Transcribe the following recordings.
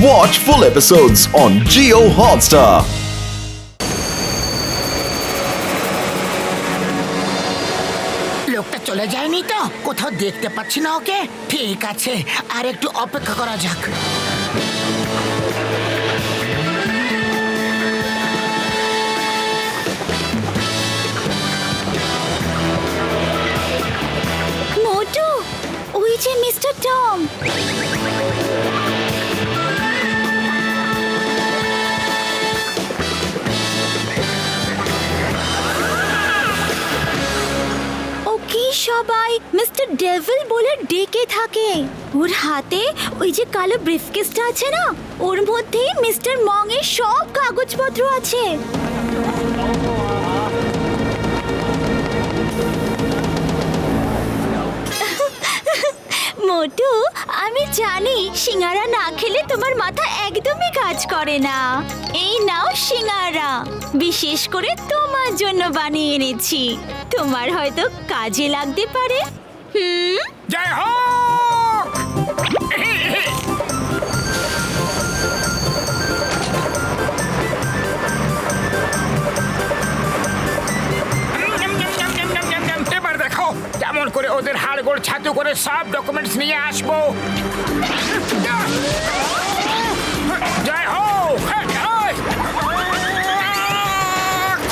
Watch full episodes on Jio Hotstar. লোকটা চলে যায়নি তো? কোথাও দেখতে পাচ্ছি না ওকে। ঠিক আছে, আর একটু অপেক্ষা করা যাক। মোটু, ওই যে মিস্টার টম। ওকে সবাই মিস্টার ডেভিল বলে ডেকে থাকে। ওর হাতে ওই যে কালো ব্রিফকেসটা আছে না, ওর মধ্যে মিস্টার মং এর সব কাগজপত্র আছে। মোটু, আমি জানি সিঙ্গারা না খেলে তোমার মাথা একদমই কাজ করে না। এই নাও সিঙ্গারা, বিশেষ করে তোমার জন্য বানিয়ে এনেছি। তোমার হয়তো কাজে লাগতে পারে। জয় হোক! এবার দেখো কেমন করে ওদের হাড়গোড় ছাতু করে সব ডকুমেন্টস নিয়ে আসবো। জয় হোক!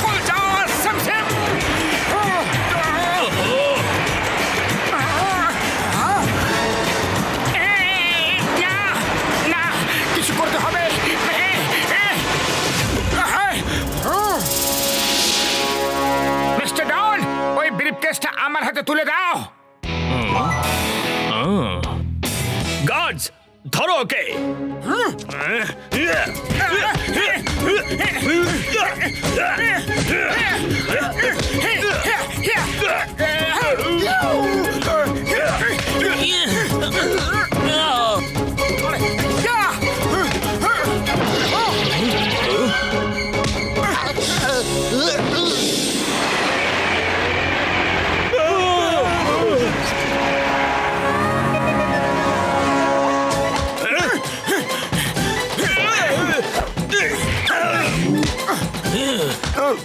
খুল যা, সিমসিম! না, কিছু করতে হবে। মিস্টার ডন, ওই ব্রিফকেসটা আমার হাতে তুলে দাও। গার্ডস, ধরো ওকে।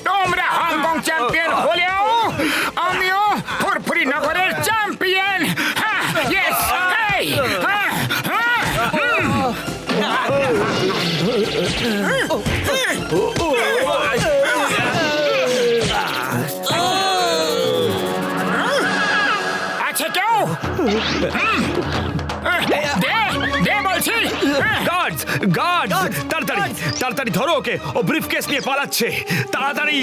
তোমরা হংকং চ্যাম্পিয়ন হলেও আমিও ফুরফুরি নগরের চ্যাম্পিয়ন। ইয়েস! আছে কেউ? দে বলছি। গার্ডস, গার্ডস, তাড়াতাড়ি তাড়াতাড়ি ধরো ওকে। ও ব্রিফকেস নিয়ে পালাচ্ছে। তাড়াতাড়ি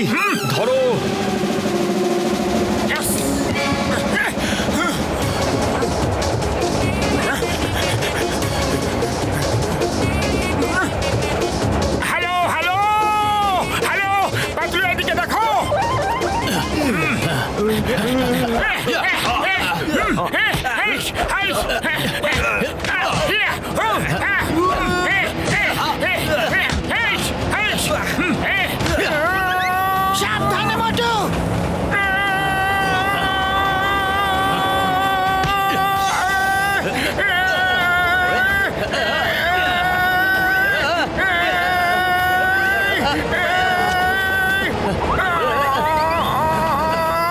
ধরো। হ্যালো হ্যালো হ্যালো, পাতলু এদিকে দেখো। সাবধানে মোটু।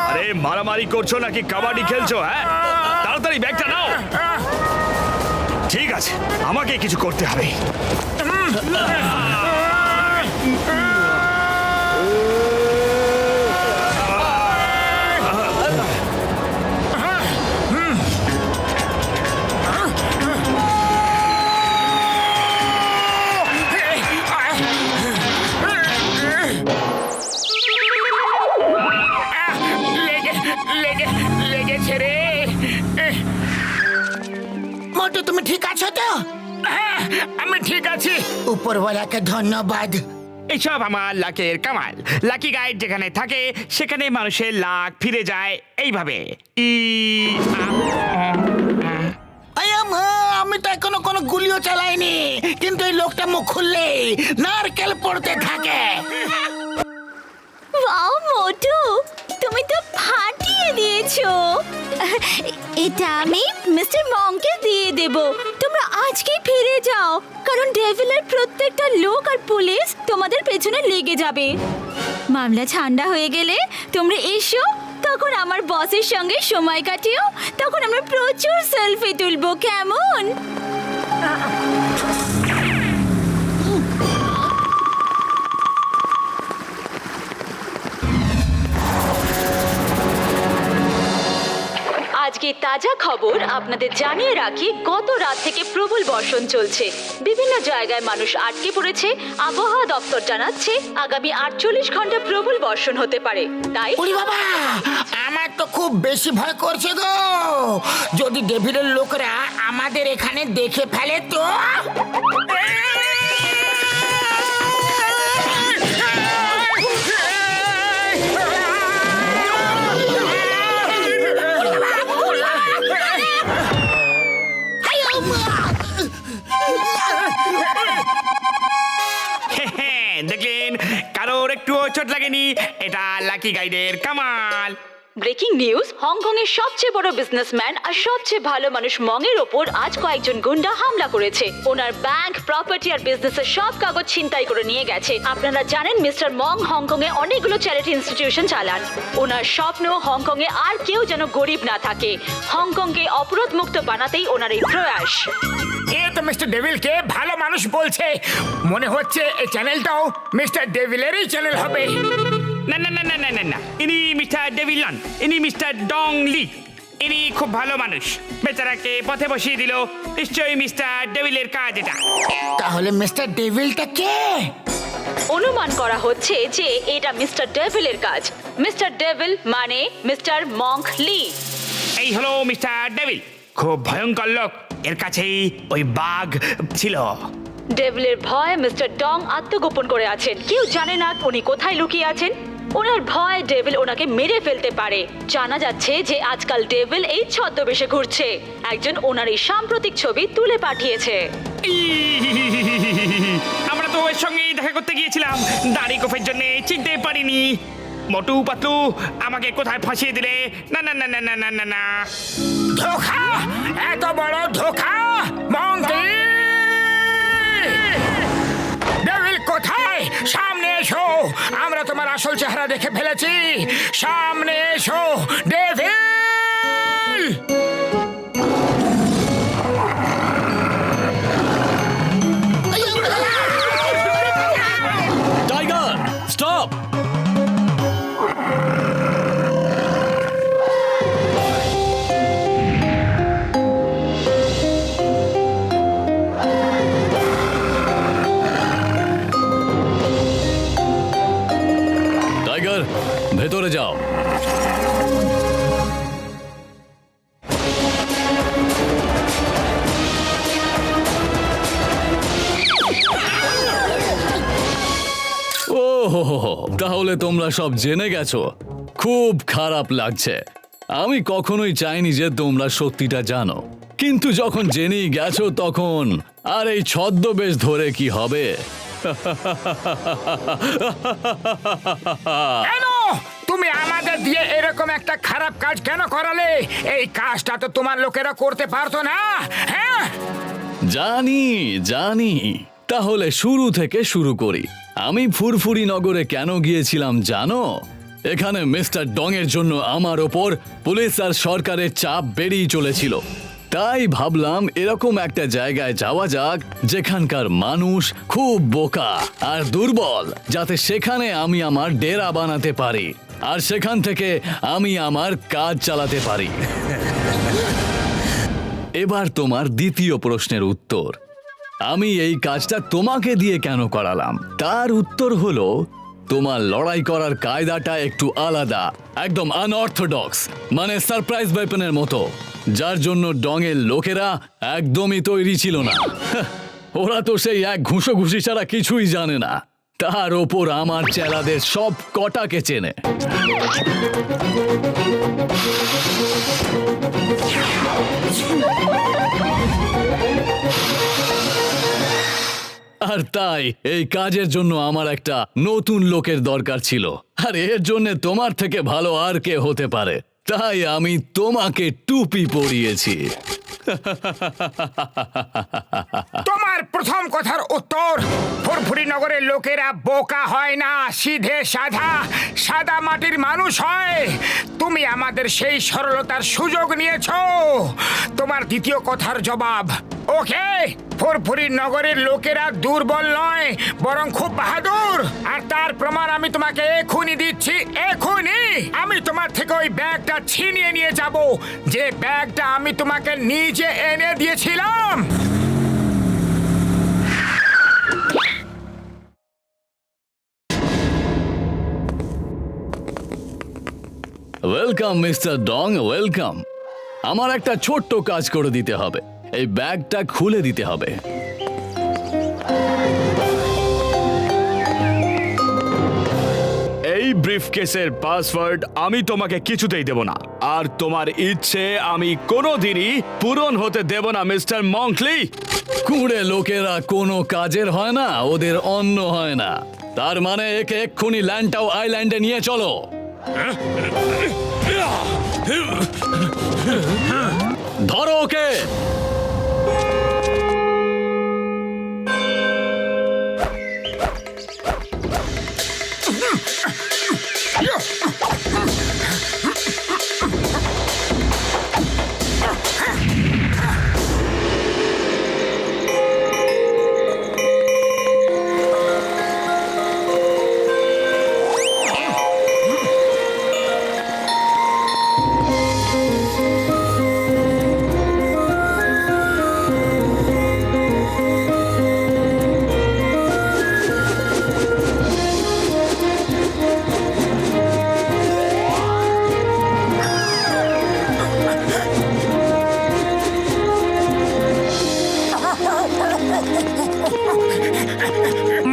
আরে মারামারি করছো নাকি কাবাডি খেলছো? হ্যাঁ, তাড়াতাড়ি ব্যাগটা নাও। ঠিক আছে, আমাকে কিছু করতে হবে। লেগেছে রে। মোটু, তুমি ঠিক আছো তো? হ্যাঁ, আমি ঠিক আছি। উপরওয়ালাকে ধন্যবাদ। এসব আমার লাকের কামাল। লাকি গাইড যেখানে থাকে সেখানে মানুষের লাক ফিরে যায় এইভাবে। আমি তো এখনো কোনো গুলিও চালাইনি, কিন্তু এই লোকটা মুখ খুললে নারকেল পড়তে থাকে। ওয়াও মোটু, তুমি তো ফাটিয়ে দিয়েছো। এটা আমি মিস্টার মংকে দিয়ে দেব। তোমরা আজকেই ফিরে যাও, কারণ ডেভিলের প্রত্যেকটা লোক আর পুলিশ তোমাদের পেছনে লেগে যাবে। মামলা ঠান্ডা হয়ে গেলে তোমরা এসো, তখন আমার বসের সঙ্গে সময় কাটিও। তখন আমরা প্রচুর সেলফি তুলবো, কেমন? আজকে তাজা খবর আপনাদের জানিয়ে রাখি, গত রাত থেকে প্রবল বর্ষণ চলছে। বিভিন্ন জায়গায় মানুষ আটকে পড়েছে। আবহাওয়া দপ্তর জানাচ্ছে আগামী 48 ঘন্টা প্রবল বর্ষণ হতে পারে। তাই ওরে বাবা, আমার তো খুব বেশি ভয় করছে গো। যদি ডেভিলের লোকেরা আমাদের এখানে দেখে ফেলে তো। দেখলেন, কারোর একটুও চোট লাগেনি। এটা লাকি গাইডের কামাল। ব্রেকিং নিউজ, হংকং এর সবচেয়ে বড় বিজনেসম্যান আর সবচেয়ে ভালো মানুষ মংয়ের ওপর আজ কয়েকজন গুন্ডা হামলা করেছে। ওনার ব্যাংক, প্রপার্টি আর বিজনেসের সব কাগজ ছিনতাই করে নিয়ে গেছে। আপনারা জানেন মিস্টার মং হংকং এ অনেকগুলো চ্যারিটি ইনস্টিটিউশন চালান। ওনার স্বপ্ন হংকং এ আর কেউ যেন গরিব না থাকে। হংকংকে অপরাধ মুক্ত বানাতেই ওনার এই প্রয়াস। এ তো মিস্টার ডেভিলকে ভালো মানুষ বলছে। মনে হচ্ছে এই চ্যানেলটাও মিস্টার ডেভিলেরই চ্যানেল হবে। না না না না না না না, ইনি মিস্টার ডেভিল নন, ইনি মিস্টার ডং লি। ইনি খুব ভালো মানুষ। বেচারাকে পথে বসিয়ে দিল। নিশ্চয়ই মিস্টার ডেভিলের কাজ এটা। তাহলে মিস্টার ডেভিলটা কে? অনুমান করা হচ্ছে যে এটা মিস্টার ডেভিলের কাজ। মিস্টার ডেভিল মানে মিস্টার মংক লি। এই হলো মিস্টার ডেভিল, খুব ভয়ঙ্কর লোক। এর কাছেই ওই বাঘ ছিল। ডেভিলের ভয় মিস্টার ডং আত্মগোপন করে আছেন। কেউ জানে না উনি কোথায় লুকিয়ে আছেন। ওনার ভয় ডেভিল ওনাকে মেরে ফেলতে পারে। জানা যাচ্ছে যে আজকাল ডেভিল এই ছদ্মবেশে ঘুরছে। একজন ওনার এই সাম্প্রতিক ছবি তুলে পাঠিয়েছে। আমরা তো ওর সঙ্গেই দেখা করতে গিয়েছিলাম। দাড়ি গোফের জন্য চিনতে পারিনি। মোটু পাতলু আমাকে কোথায় ফাঁসিয়ে দিলে। না না না না না না না না। ধোঁকা! এত বড় ধোঁকা! মঙ্কি! ডেভিল কোথায়? সামনে এসো, আমরা তোমার আসল চেহারা দেখে ফেলেছি। সামনে এসো ডেভিল। Tiger, stop! টাইগার, ভেতরে যাও। ওহো, তাহলে তোমরা সব জেনে গেছো। খুব খারাপ লাগছে। আমি কখনোই চাইনি যে তোমরা সত্যিটা জানো, কিন্তু যখন জেনেই গেছো তখন আর এই ছদ্মবেশ ধরে কি হবে? কেন তুমি আমাদের দিয়ে এরকম একটা খারাপ কাজ কেন করালে? এই কাজটা তো তোমার লোকেরা করতে পারতো না। হ্যাঁ, জানি জানি। তাহলে শুরু থেকে শুরু করি। আমি ফুরফুরি নগরে কেন গিয়েছিলাম জানো? এখানে মিস্টার ডং এর জন্য আমার ওপর পুলিশ আর সরকারের চাপ বেড়েই চলেছিল। তাই ভাবলাম এরকম একটা জায়গায় যাওয়া যাক যেখানকার মানুষ খুব বোকা আর দুর্বল, যাতে সেখানে আমি আমার ডেরা বানাতে পারি আর সেখান থেকে আমি আমার কাজ চালাতে পারি। এবার তোমার দ্বিতীয় প্রশ্নের উত্তর। আমি এই কাজটা তোমাকে দিয়ে কেন করালাম? তার উত্তর হলো, তোমার লড়াই করার কায়দাটা একটু আলাদা, একদম আনঅর্থোডক্স, মানে সারপ্রাইজ ওয়েপনের মতো, যার জন্য ডংয়ের লোকেরা একদমই তৈরি ছিল না। ওরা তো সেই এক ঘুষোঘুষি ছাড়া কিছুই জানে না। তার ওপর আমার চেলাদের সব কটাকে চেনে। আর তাই এই কাজের জন্য আমার একটা নতুন লোকের দরকার ছিল। আর এর জন্য তোমার থেকে ভালো আর কে হতে পারে? তাই আমি তোমাকে টুপি পরিয়েছি। তোমার প্রথম কথার উত্তর, ফুরফুরি নগরের লোকেরা বোকা হয় না, সিধে সাদা সাদা মাটির মানুষ হয়। তুমি আমাদের সেই সরলতার সুযোগ নিয়েছো। তোমার দ্বিতীয় কথার জবাব, ওকে, ফুরফুরি নগরের লোকেরা দুর্বল নয়, বরং খুব বাহাদুর। আর তার প্রমাণ আমি তোমাকে এখনই দিচ্ছি, এখনই। আমি তোমার থেকে ওই ব্যাগটা ছিনিয়ে নিয়ে যাব, যে ব্যাগটা আমি তোমাকে নিজে এনে দিয়েছিলাম। Welcome mister Dong, welcome. আমার একটা ছোট্ট কাজ করে দিতে হবে, এই ব্যাগটা খুলে দিতে হবে। এই ব্রিফকেসের পাসওয়ার্ড আমি তোমাকে কিছুতেই দেব না, আর তোমার ইচ্ছে আমি কোনোদিনই পূরণ হতে দেব না মিস্টার মঙ্কলি। কুঁড়ে লোকেরা কোনো কাজের হয় না, ওদের অন্ন হয় না। তার মানে একে এক্ষুনি ল্যান্টাও আইল্যান্ডে নিয়ে চলো। ধরো ওকে।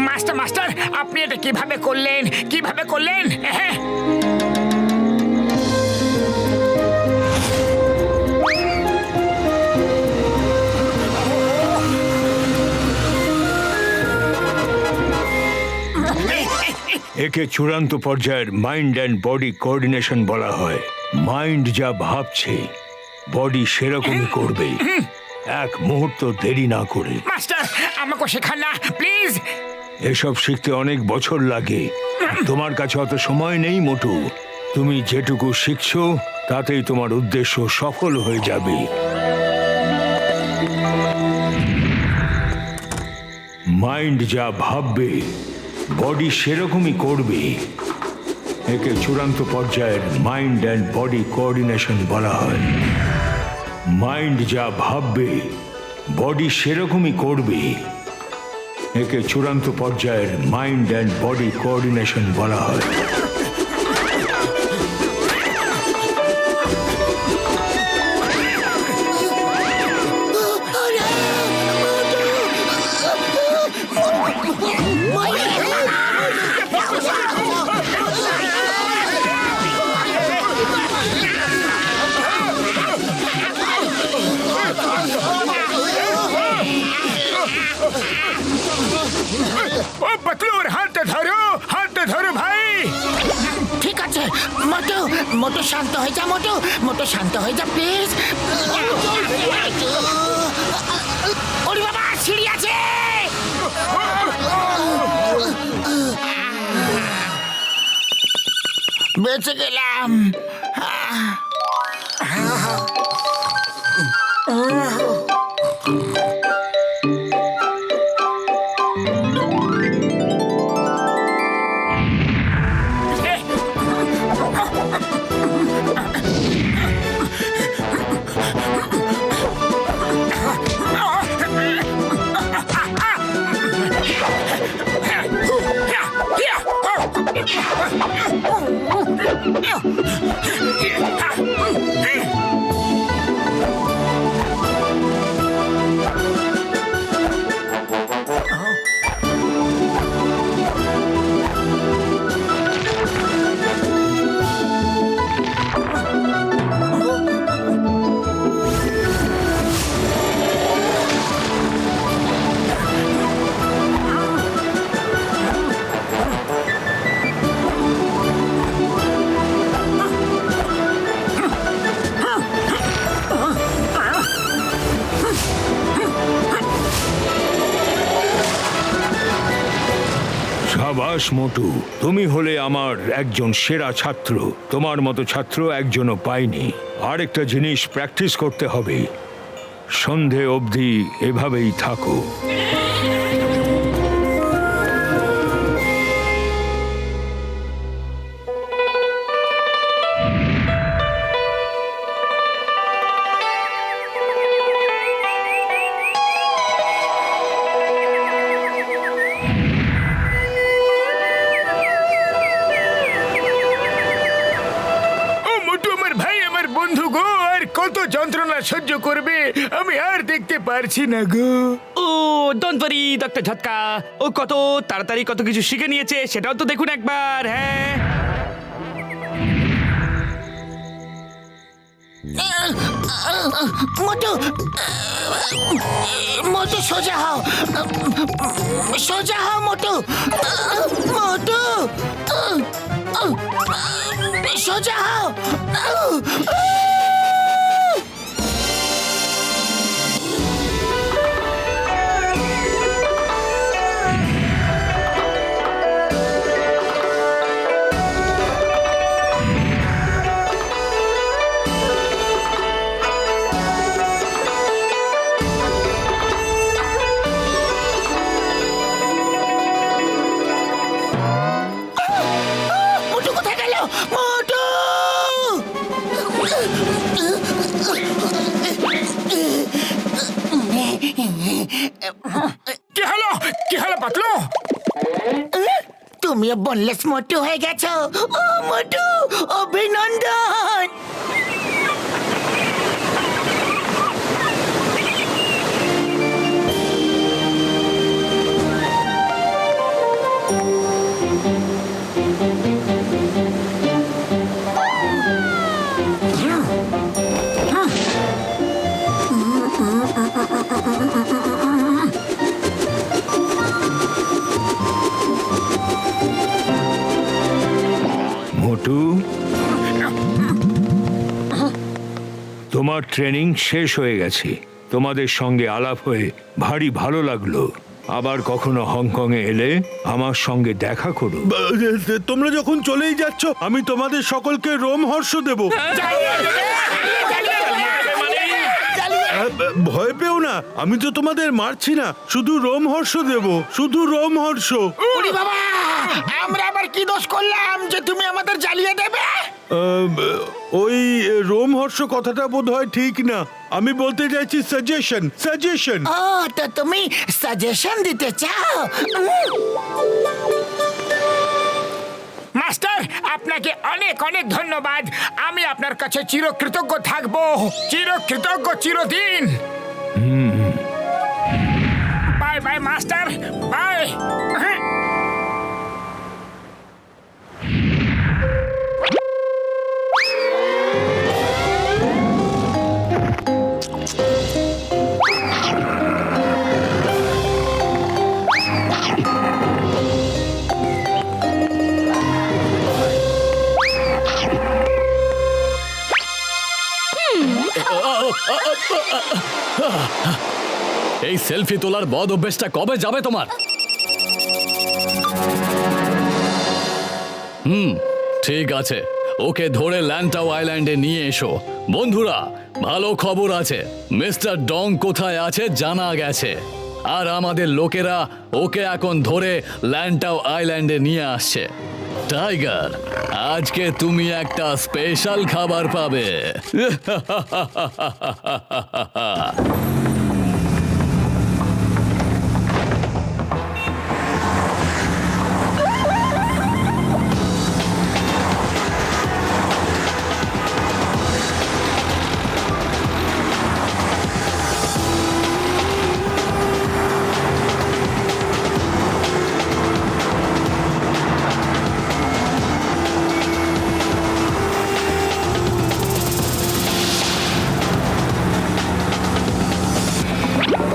মাস্টার মাস্টার, আপনি এটা কিভাবে করলেন, কিভাবে করলেন? হ্যাঁ, একে চূড়ান্ত পর্যায়ের মাইন্ড অ্যান্ড বডি কোঅর্ডিনেশন বলা হয়। মাইন্ড যা ভাবছে বডি সেরকমই করবে, এক মুহূর্ত দেরি না করে। মাস্টার আমাকে শেখান না প্লিজ। এসব শিখতে অনেক বছর লাগে, তোমার কাছে অত সময় নেই মোটু। তুমি যেটুকু শিখছো তাতেই তোমার উদ্দেশ্য সফল হয়ে যাবে। মাইন্ড যা ভাববে বডি সেরকমই করবে। একে চূড়ান্ত পর্যায়ের মাইন্ড অ্যান্ড বডি কোঅর্ডিনেশন বলা হয়। মাইন্ড যা ভাববে বডি সেরকমই করবে। একে চূড়ান্ত পর্যায়ের মাইন্ড অ্যান্ড বডি কোঅর্ডিনেশন বলা হয়। ও পতলুর, হাতে ধরো, হাতে ধরো ভাই। ঠিক আছে মোটু, মোটু শান্ত হয়ে যা, মোটু, মোটু শান্ত হয়ে যা প্লিজ। ওরে বাবা, সিঁড়ি আছে। বেঁচে গেলাম। সাবাস মোটু, তুমি হলে আমার একজন সেরা ছাত্র। তোমার মতো ছাত্র একজনও পাইনি। আরেকটা জিনিস প্র্যাকটিস করতে হবে। সন্ধে অবধি এভাবেই থাকো। ও মোটু, আমার ভাই, আমার বন্ধু গো, আর কত যন্ত্রণা সহ্য করবে? আমি আর দেখতে পারছি না গো। ও ডোন্ট ওয়ারি ডক্টর ঝটকা, ও কত তাড়াতাড়ি কত কিছু শিখে নিয়েছে সেটাও তো দেখুন একবার। হ্যাঁ, মোটু, মোটু সোজা হও, সোজা হও মোটু, মোটু, সোজা হও। মোটু কোথায় গেল? মোটু! কি হলো? কি হলো পাতলু? তুমিও বনলেস মোটু হয়ে গেছো। ও মোটু, অভিনন্দন। মোটু, তোমার ট্রেনিং শেষ হয়ে গেছে। তোমাদের সঙ্গে আলাপ হয়ে ভারী ভালো লাগলো। আবার কখনো হংকং এ এলে আমার সঙ্গে দেখা করো। তোমরা যখন চলেই যাচ্ছ, আমি তোমাদের সকলকে রোমহর্ষ দেব। ভয় পেও না, আমি তো তোমাদের মারছি না, শুধু রোমহর্ষ দেব, শুধু রোমহর্ষ। ওরে বাবা, আমরা আবার কি দোষ করলাম যে তুমি আমাদের জ্বালিয়ে দেবে? ওই রোমহর্ষ কথাটা বোধ হয় ঠিক না, আমি বলতে চাইছি সাজেশন, সাজেশন। ও, তো তুমি সাজেশন দিতে চাও? মাস্টার, আপনাকে অনেক অনেক ধন্যবাদ। আমি আপনার কাছে চিরকৃতজ্ঞ থাকবো, চিরকৃতজ্ঞ চিরদিন। Bye bye master, bye. এই সেলফি তোলার বদ অভ্যেসটা কবে যাবে তোমার? ঠিক আছে, ওকে ধরে ল্যান্টাও আইল্যান্ডে নিয়ে এসো। বন্ধুরা, ভালো খবর আছে, মিস্টার ডং কোথায় আছে জানা গেছে, আর আমাদের লোকেরা ওকে এখন ধরে ল্যান্টাও আইল্যান্ডে নিয়ে আসছে। টাইগার, আজকে তুমি একটা স্পেশাল খাবার পাবে।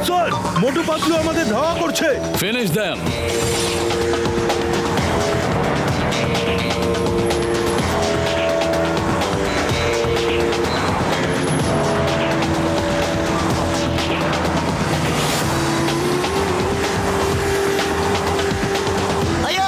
স্যার, মোটু পাতলু আমাদের ধাওয়া করছে। Finish them. আয়ো!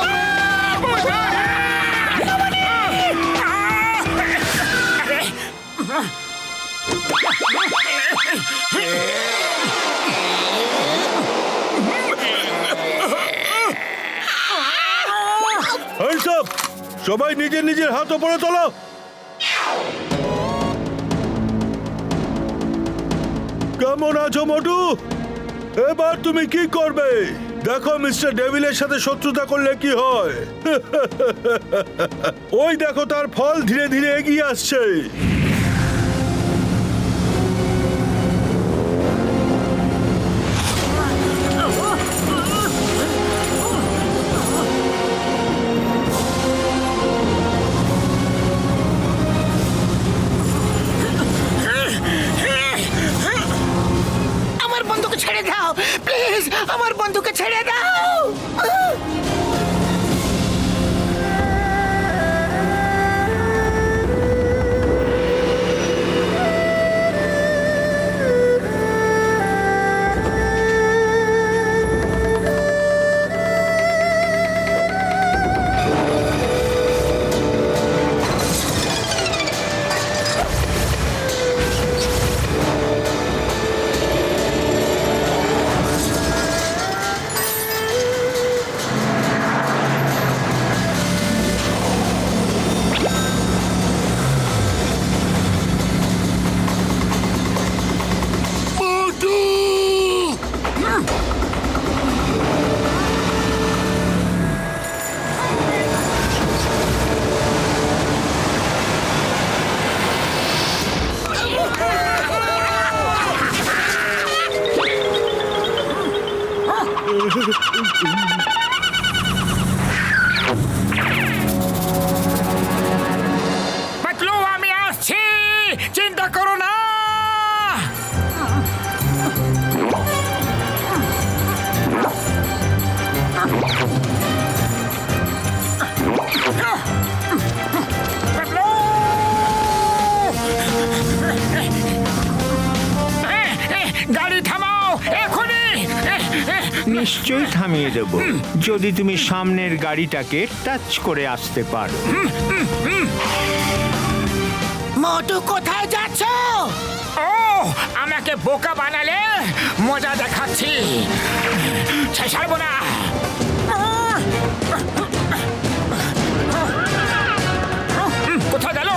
সবাই নিজের নিজের হাত উপরে তোলো। কেমন আছো মোটু? এবার তুমি কি করবে? দেখো মিস্টার ডেভিলের সাথে শত্রুতা করলে কি হয়। ওই দেখো তার ফল ধীরে ধীরে এগিয়ে আসছে। আমার বন্ধুকে ছেড়ে দাও প্লিজ, আমার বন্ধুকে ছেড়ে দাও। পাতলু, আমি আসছি, চিন্তা করো না। পাতলু! গাড়ি থামাও এখনই। নিশ্চয়ই থামিয়ে দেব যদি তুমি সামনের গাড়িটাকে টাচ করে আসতে পারো। মোটু কোথায় যাচ্ছ? ও, আমাকে বোকা বানালে মজা দেখাচ্ছি, ছাড়বো না। কোথায় গেল?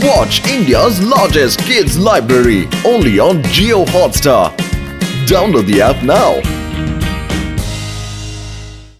Watch India's largest kids library only on Geo Hotstar. Download the app now.